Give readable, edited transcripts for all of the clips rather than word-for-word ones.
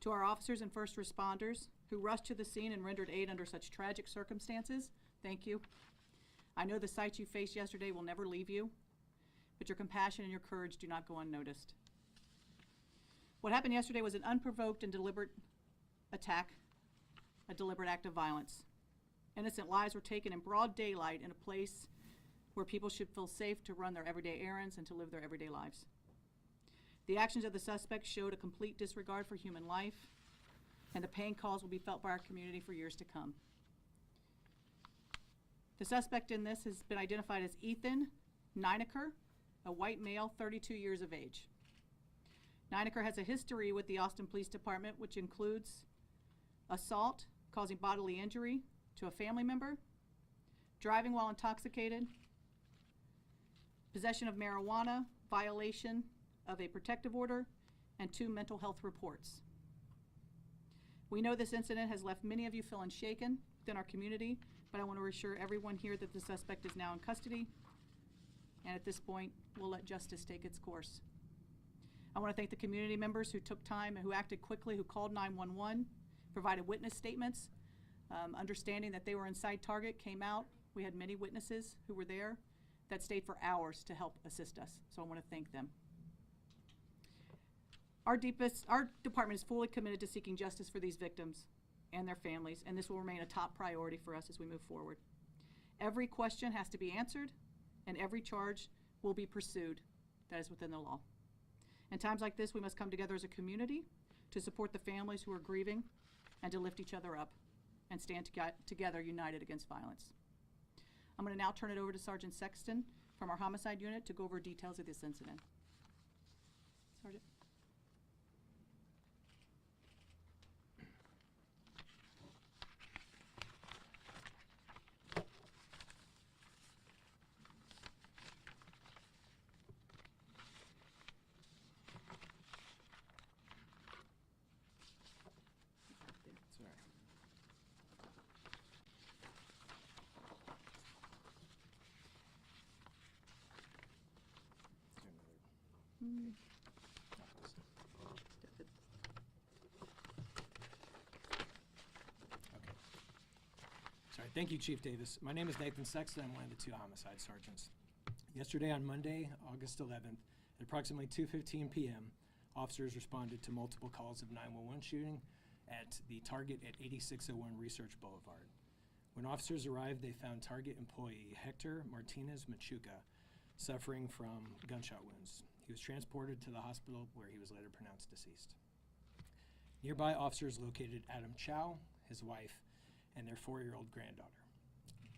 To our officers and first responders who rushed to the scene and rendered aid under such tragic circumstances, thank you. I know the sights you faced yesterday will never leave you, but your compassion and your courage do not go unnoticed. What happened yesterday was an unprovoked and deliberate attack, a deliberate act of violence. Innocent lives were taken in broad daylight in a place where people should feel safe to run their everyday errands and to live their everyday lives. The actions of the suspects showed a complete disregard for human life, and the pain caused will be felt by our community for years to come. The suspect in this has been identified as Ethan Nineker, a white male, 32 years of age. Nineker has a history with the Austin Police Department, which includes assault causing bodily injury to a family member, driving while intoxicated, possession of marijuana, violation of a protective order, and 2 mental health reports. We know this incident has left many of you feeling shaken within our community, but I want to reassure everyone here that the suspect is now in custody, and at this point, we'll let justice take its course. I want to thank the community members who took time and who acted quickly, who called 911, provided witness statements, understanding that they were inside Target, came out. We had many witnesses who were there that stayed for hours to help assist us, so I want to thank them. Our department is fully committed to seeking justice for these victims and their families, and this will remain a top priority for us as we move forward. Every question has to be answered, and every charge will be pursued that is within the law. In times like this, we must come together as a community to support the families who are grieving and to lift each other up and stand together united against violence. I'm going to now turn it over to Sergeant Sexton from our homicide unit to go over details of this incident. Sergeant. Sorry, thank you, Chief Davis. My name is Nathan Sexton. I'm one of the 2 homicide sergeants. Yesterday on Monday, August 11th, at approximately 2:15 p.m., officers responded to multiple calls of 911 shooting at the Target at 8601 Research Boulevard. When officers arrived, they found Target employee Hector Martinez Machuca suffering from gunshot wounds. He was transported to the hospital where he was later pronounced deceased. Nearby, officers located Adam Chow, his wife, and their 4-year-old granddaughter.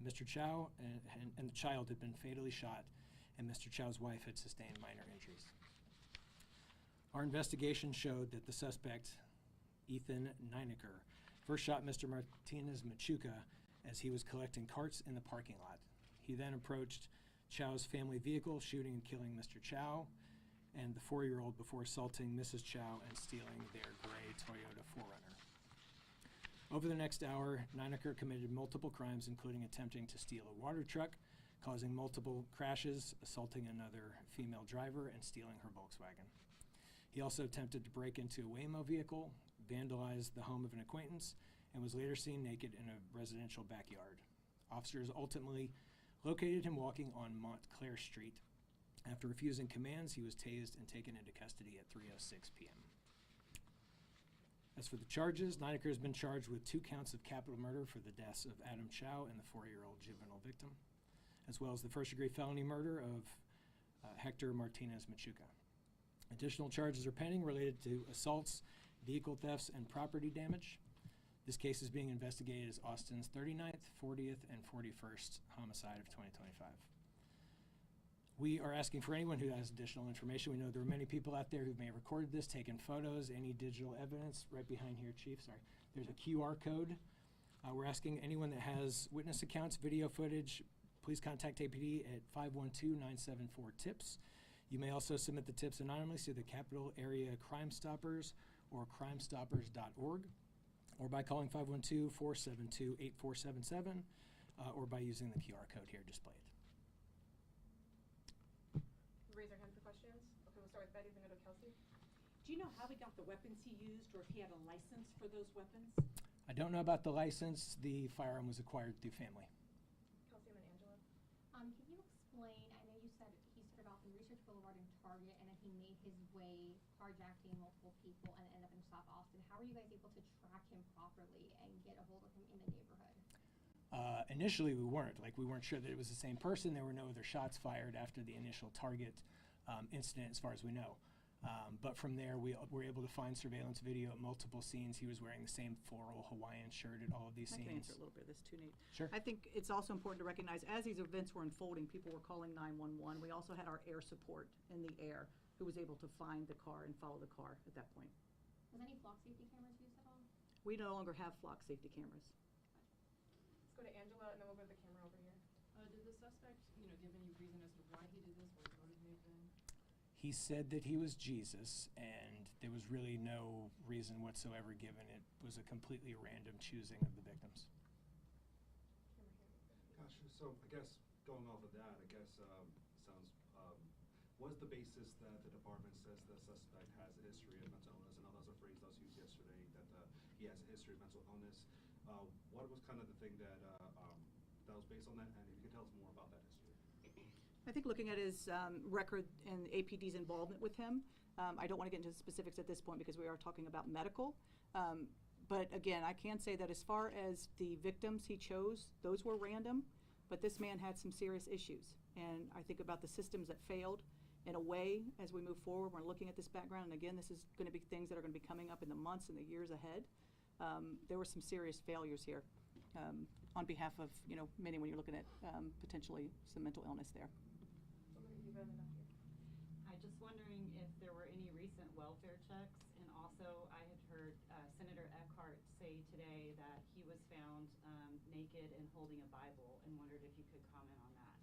Mr. Chow and the child had been fatally shot, and Mr. Chow's wife had sustained minor injuries. Our investigation showed that the suspect, Ethan Nineker, first shot Mr. Martinez Machuca as he was collecting carts in the parking lot. He then approached Chow's family vehicle, shooting and killing Mr. Chow and the 4-year-old before assaulting Mrs. Chow and stealing their gray Toyota 4Runner. Over the next hour, Nineker committed multiple crimes, including attempting to steal a water truck, causing multiple crashes, assaulting another female driver, and stealing her Volkswagen. He also attempted to break into a Waymo vehicle, vandalized the home of an acquaintance, and was later seen naked in a residential backyard. Officers ultimately located him walking on Montclair Street. After refusing commands, he was tased and taken into custody at 3:06 p.m. As for the charges, Nineker has been charged with 2 counts of capital murder for the deaths of Adam Chow and the 4-year-old juvenile victim, as well as the first-degree felony murder of Hector Martinez Machuca. Additional charges are pending related to assaults, vehicle thefts, and property damage. This case is being investigated as Austin's 39th, 40th, and 41st homicide of 2025. We are asking for anyone who has additional information. We know there are many people out there who may have recorded this, taken photos, any digital evidence. Right behind here, Chief, sorry. There's a QR code. We're asking anyone that has witness accounts, video footage, please contact APD at 512-974-TIPS. You may also submit the tips anonymously to the Capital Area Crime Stoppers or crimestoppers.org, or by calling 512-472-8477, or by using the QR code here displayed. Raise your hand for questions. Okay, we'll start with Betty, then go to Kelsey. Do Do you know how he got the weapons he used, or if he had a license for those weapons? I don't know about the license. The firearm was acquired through family. Councilman Angela? Can you explain, I know you said he started off in Research Boulevard and Target, and then he made his way carjacking multiple people and ended up in South Austin. How were you guys able to track him properly and get a hold of him in the neighborhood? Initially, we weren't. Like, we weren't sure that it was the same person. There were no other shots fired after the initial Target incident, as far as we know. But from there, we were able to find surveillance video at multiple scenes. He was wearing the same floral Hawaiian shirt at all of these I scenes. can answer a little bit of this too, Nate. Sure. I think it's also important to recognize, as these events were unfolding, people were calling 911. We also had our air support in the air who was able to find the car and follow the car at that point. Was any flock safety cameras used at all? We no longer have flock safety cameras. Let's go to Angela, and then we'll go to the camera over here. Did the suspect, give any reason as to why he did this, why he targeted Nathan? He said that he was Jesus, and there was really no reason whatsoever given. It was a completely random choosing of the victims. Camera here. Gosh, so I guess going off of that, what's the basis that the department says the suspect has a history of mental illness? I know that was a phrase that was used yesterday, that he has a history of mental illness. What was kind of the thing that was based on that, and if you could tell us more about that history? I think looking at his record and APD's involvement with him, I don't want to get into specifics at this point because we are talking about medical. But again, I can say that as far as the victims he chose, those were random, but this man had some serious issues. And I think about the systems that failed. In a way, as we move forward, we're looking at this background, and again, this is going to be things that are going to be coming up in the months and the years ahead. There were some serious failures here on behalf of, many when you're looking at potentially some mental illness there. Somebody you read it up here. I'm just wondering if there were any recent welfare checks, and also I had heard Senator Eckhart say today that he was found naked and holding a Bible, and wondered if you could comment on that.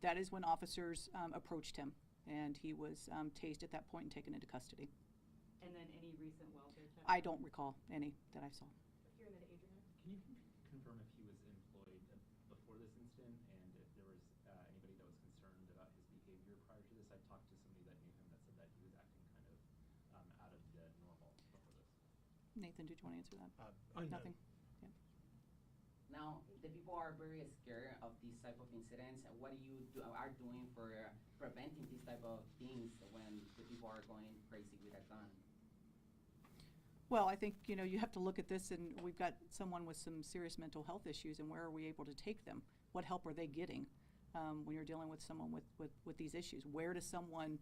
That is when officers approached him, and he was tased at that point and taken into custody. And then any recent welfare checks? I don't recall any that I saw. Here, and then Adrian. Can you confirm if he was employed before this incident, and if there was anybody that was concerned about his behavior prior to this? I talked to somebody that knew him that said that he was acting kind of out of the normal before this. Nathan, did you want to answer that? Unknown. Nothing? Yeah. Now, the people are very scared of these type of incidents. What are doing for preventing these type of things when the people are going crazy with a gun? Well, I think, you have to look at this, and we've got someone with some serious mental health issues, and where are we able to take them? What help are they getting when you're dealing with someone with these issues? Where does someone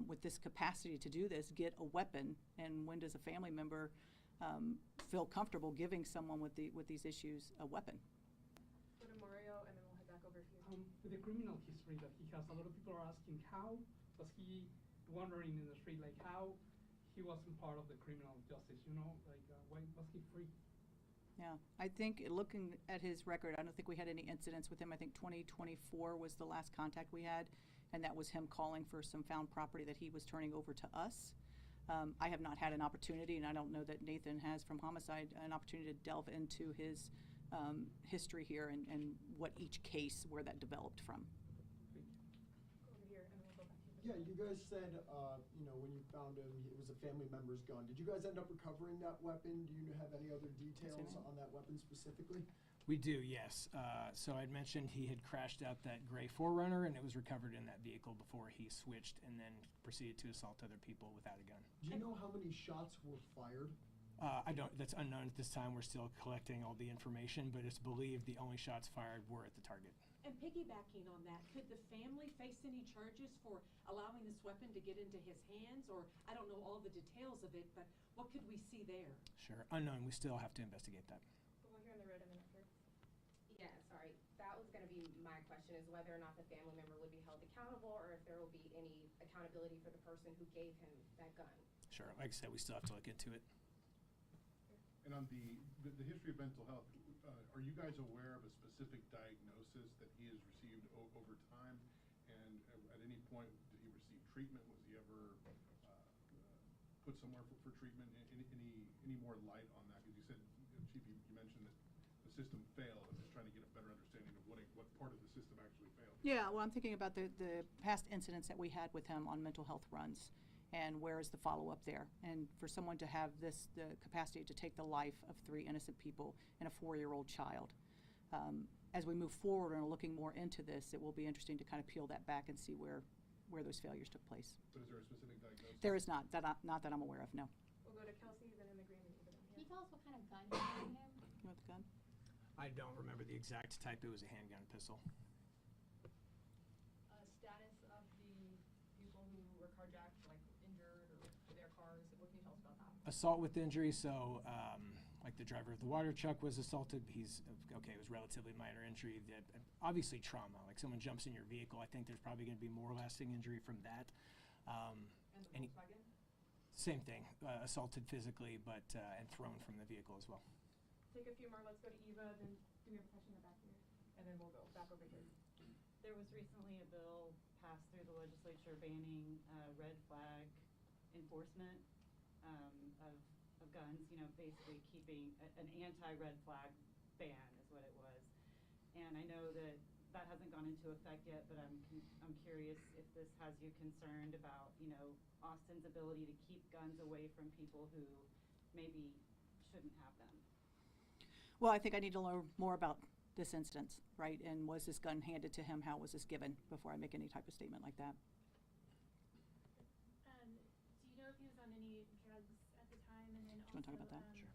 with this capacity to do this get a weapon, and when does a family member feel comfortable giving someone with these issues a weapon? Go to Mario, and then we'll head back over here. With the criminal history that he has, a lot of people are asking how was he wandering in the street, like how he wasn't part of the criminal justice, why was he free? Yeah, I think looking at his record, I don't think we had any incidents with him. I think 2024 was the last contact we had, and that was him calling for some found property that he was turning over to us. I have not had an opportunity, and I don't know that Nathan has from Homicide, an opportunity to delve into his history here and what each case, where that developed from. Go over here, and then we'll go back to you. Yeah, you guys said, when you found him, it was a family member's gun. Did you guys end up recovering that weapon? Do you have any other details on that weapon specifically? We do, yes. So I'd mentioned he had crashed out that gray 4Runner, and it was recovered in that vehicle before he switched and then proceeded to assault other people without a gun. Do you know how many shots were fired? I don't, that's unknown at this time. We're still collecting all the information, but it's believed the only shots fired were at the target. And piggybacking on that, could the family face any charges for allowing this weapon to get into his hands? Or, I don't know all the details of it, but what could we see there? Sure, unknown. We still have to investigate that. Go over here in the red, and then up here. Yeah, sorry. That was going to be my question, is whether or not the family member would be held accountable, or if there will be any accountability for the person who gave him that gun. Sure, like I said, we still have to look into it. And on the history of mental health, are you guys aware of a specific diagnosis that he has received over time? And at any point, did he receive treatment? Was he ever put somewhere for treatment? Any more light on that? Because you said, Chief, you mentioned that the system failed. I'm just trying to get a better understanding of what part of the system actually failed. Yeah, well, I'm thinking about the past incidents that we had with him on mental health runs. And where is the follow-up there? And for someone to have the capacity to take the life of 3 innocent people and a 4-year-old child. As we move forward and are looking more into this, it will be interesting to kind of peel that back and see where those failures took place. But is there a specific diagnosis? There is not that I'm aware of, no. We'll go to Kelsey, then in the green, and Eva down Can you here. tell us what kind of gun he had on him? You know the gun? I don't remember the exact type. It was a handgun pistol. Status of the people who were carjacked, like injured or their cars, what can you tell us about that? Assault with injury, so like the driver of the water truck was assaulted. He's okay, it was relatively minor injury. Obviously trauma, like someone jumps in your vehicle. I think there's probably going to be more lasting injury from that. And the Volkswagen? Same thing, assaulted physically, but and thrown from the vehicle as well. Take a few more, let's go to Eva, then do we have a question in the back here? And then we'll go back over here. There was recently a bill passed through the legislature banning red flag enforcement of guns, you know, basically keeping an anti-red flag ban is what it was. And I know that that hasn't gone into effect yet, but I'm curious if this has you concerned about, you know, Austin's ability to keep guns away from people who maybe shouldn't have them. Well, I think I need to learn more about this instance, right? And was this gun handed to him? How was this given before I make any type of statement like that? Do you know if he was on any drugs at the time? And then Do you want to talk about that? Sure.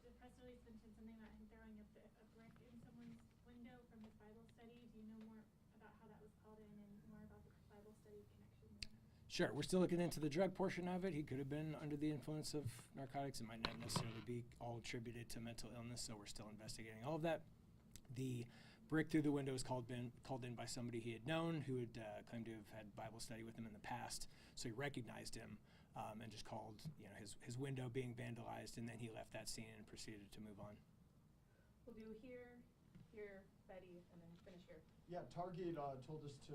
The press release mentioned something about him throwing a brick in someone's window from his Bible study. Do you know more about how that was called in and more about the Bible study connection there? Sure, we're still looking into the drug portion of it. He could have been under the influence of narcotics. It might not necessarily be all attributed to mental illness, so we're still investigating all of that. The brick through the window was called in by somebody he had known who had claimed to have had Bible study with him in the past. So he recognized him and just called, you know, his window being vandalized, and then he left that scene and proceeded to move on. We'll do here, Betty, and then finish here. Yeah, Target told us to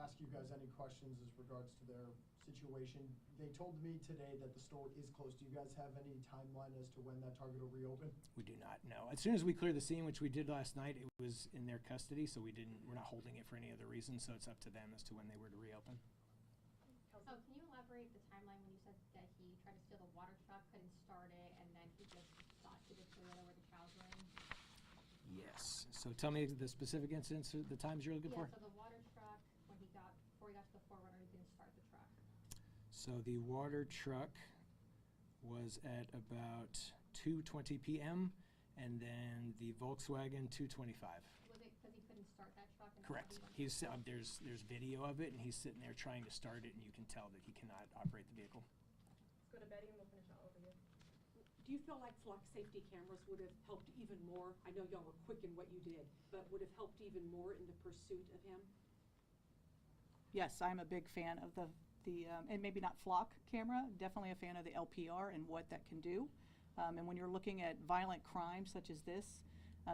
ask you guys any questions as regards to their situation. They told me today that the store is closed. Do you guys have any timeline as to when that Target will reopen? We do not know. As soon as we clear the scene, which we did last night, it was in their custody, so we're not holding it for any other reason, so it's up to them as to when they were to reopen. Oh, can you elaborate the timeline when you said that he tried to steal the water truck, couldn't start it, and then he just thought he just threw it over the cows were in? Yes. So tell me the specific incidents, the times you're looking for? Yeah, so the water truck, before he got to the Forerunner, he didn't start the truck. So the water truck was at about 2:20 p.m. and then the Volkswagen 2:25. Was it because he couldn't start that truck? And Correct. He's there's video of it, and he's sitting there trying to start it, and you can tell that he cannot operate the vehicle. Let's go to Betty, and we'll finish out over here. Do you feel like flock safety cameras would have helped even more? I know y'all were quick in what you did, but would have helped even more in the pursuit of him? Yes, I'm a big fan of the and maybe not flock camera, definitely a fan of the LPR and what that can do. And when you're looking at violent crimes such as this,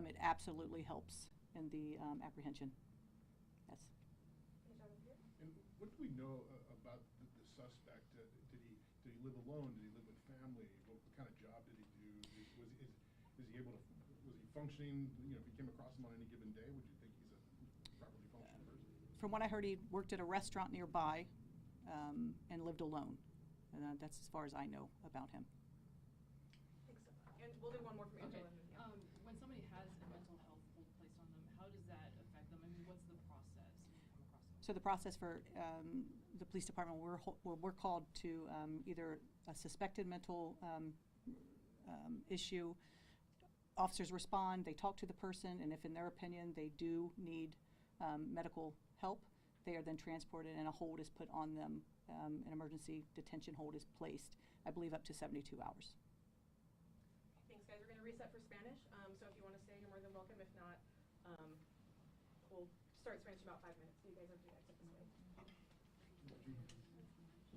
it absolutely helps in the apprehension. Yes. Finish out over here. And what do we know about the suspect? Did he live alone? Did he live with family? What kind of job did he do? Was he able to? Was he functioning? You know, if you came across him on any given day, would you think he's a properly functioning person? From what I heard, he worked at a restaurant nearby and lived alone. And that's as far as I know about him. Thanks so much. And we'll do one more from Okay, Angela. and then- when somebody has a mental health hold placed on them, how does that affect them? I mean, what's the process when you come across them? So the process for the police department, we're called to either a suspected mental issue. Officers respond, they talk to the person, and if in their opinion they do need medical help, they are then transported and a hold is put on them. An emergency detention hold is placed, I believe up to 72 hours. Thanks, guys. We're going to reset for Spanish. So if you want to stay, you're more than welcome. If not, we'll start Spanish in about 5 minutes. So you guys are free to exit this way.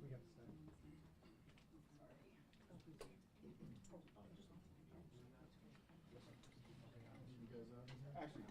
We got to say. You guys, actually,